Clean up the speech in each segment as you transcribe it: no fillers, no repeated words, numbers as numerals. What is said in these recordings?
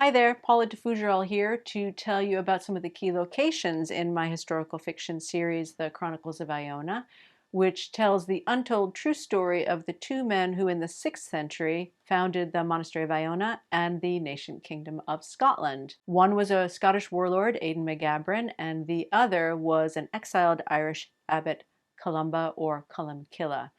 Hi there, Paula de Fougerolles here to tell you about some of the key locations in my historical fiction series, The Chronicles of Iona, which tells the untold true story of the two men who in the 6th century founded the Monastery of Iona and the nation kingdom of Scotland. One was a Scottish warlord, Aidan McGabran, and the other was an exiled Irish abbot, Columba or Columbkilla.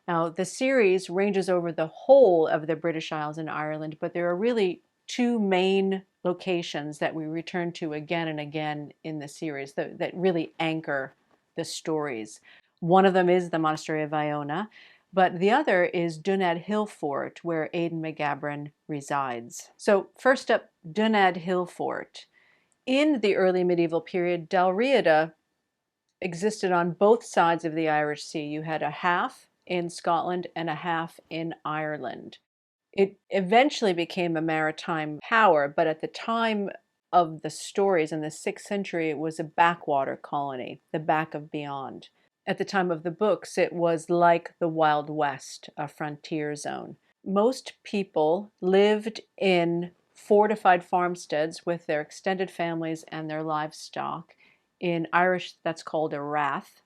Now, the series ranges over the whole of the British Isles and Ireland, but there are really two main locations that we return to again and again in the series that really anchor the stories. One of them is the Monastery of Iona, but the other is Dunadd Hillfort, where Aidan McGabran resides. So first up, Dunadd Hillfort. In the early medieval period, Dalriada existed on both sides of the Irish Sea. You had a half in Scotland and a half in Ireland. It eventually became a maritime power, but at the time of the stories in the 6th century, it was a backwater colony, the back of beyond. At the time of the books, it was like the Wild West, a frontier zone. Most people lived in fortified farmsteads with their extended families and their livestock. In Irish, that's called a rath.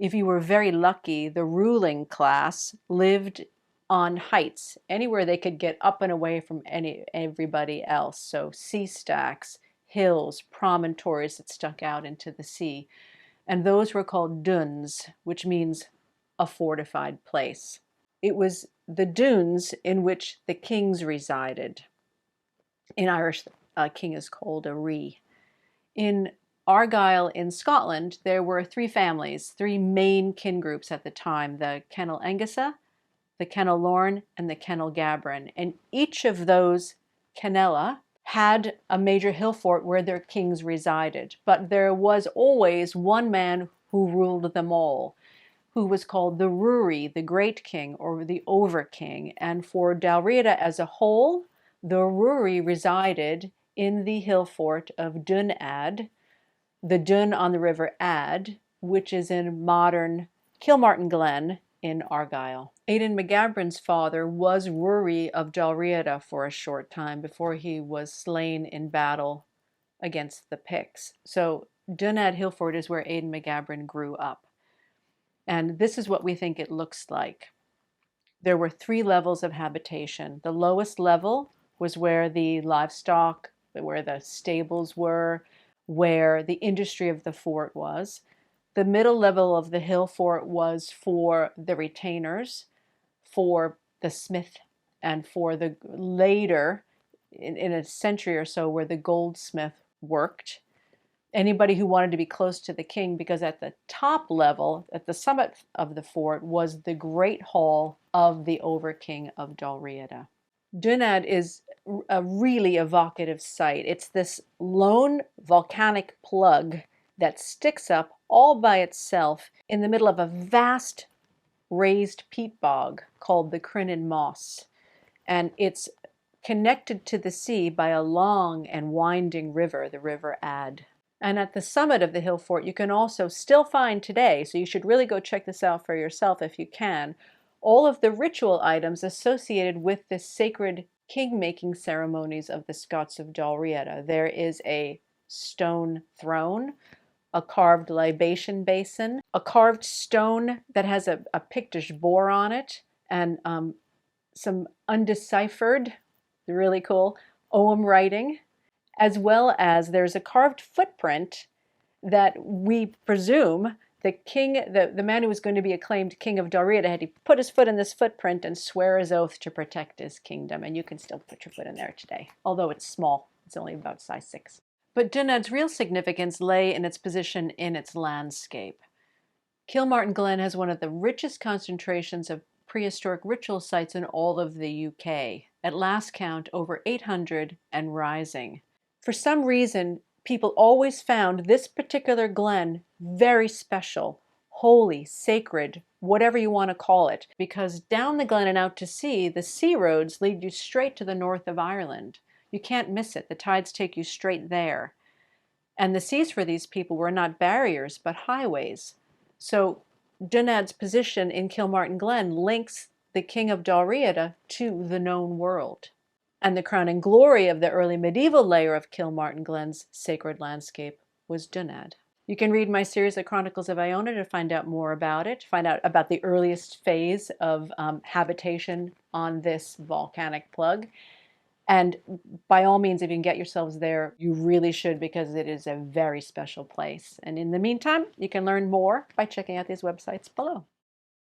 If you were very lucky, the ruling class lived on heights, anywhere they could get up and away from everybody else. So sea stacks, hills, promontories that stuck out into the sea. And those were called dunes, which means a fortified place. It was the dunes in which the kings resided. In Irish, a king is called a ree. In Argyll in Scotland, there were three families, three main kin groups at the time, the Kennel Angasa, the Kennel Lorne, and the Kennel Gabran. And each of those Kennela had a major hill fort where their kings resided. But there was always one man who ruled them all, who was called the Ruri, the Great King, or the Over King. And for Dalriada as a whole, the Ruri resided in the hill fort of Dunadd, the Dun on the River Ad, which is in modern Kilmartin Glen in Argyll. Aidan McGabran's father was Ruri of Dalriada for a short time before he was slain in battle against the Picts. So Dunadd Hillfort is where Aidan McGabran grew up. And this is what we think it looks like. There were 3 levels of habitation. The lowest level was where the livestock, where the stables were, where the industry of the fort was. The middle level of the hill fort was for the retainers, for the smith, and for the later, in a century or so, where the goldsmith worked. Anybody who wanted to be close to the king, because at the top level, at the summit of the fort, was the great hall of the Over-King of Dalriada. Dunadd is a really evocative sight. It's this lone volcanic plug that sticks up all by itself in the middle of a vast raised peat bog called the Crinan Moss. And it's connected to the sea by a long and winding river, the River Ad. And at the summit of the hill fort, you can also still find today, so you should really go check this out for yourself if you can, all of the ritual items associated with the sacred king-making ceremonies of the Scots of Dalriada. There is a stone throne, a carved libation basin, a carved stone that has a Pictish boar on it, and some undeciphered, really cool, Ogham writing, as well as there's a carved footprint that we presume the king, the man who was going to be acclaimed king of Dalriada, had to put his foot in this footprint and swear his oath to protect his kingdom. And you can still put your foot in there today, although it's small. It's only about size 6. But Dunadd's real significance lay in its position in its landscape. Kilmartin Glen has one of the richest concentrations of prehistoric ritual sites in all of the UK. At last count, over 800 and rising. For some reason, people always found this particular glen very special, holy, sacred, whatever you want to call it, because down the glen and out to sea, the sea roads lead you straight to the north of Ireland. You can't miss it. The tides take you straight there. And the seas for these people were not barriers, but highways. So Dunadd's position in Kilmartin Glen links the king of Dalriada to the known world. And the crowning glory of the early medieval layer of Kilmartin Glen's sacred landscape was Dunadd. You can read my series, The Chronicles of Iona, to find out more about it, find out about the earliest phase of habitation on this volcanic plug. And by all means, if you can get yourselves there, you really should, because it is a very special place. And in the meantime, you can learn more by checking out these websites below.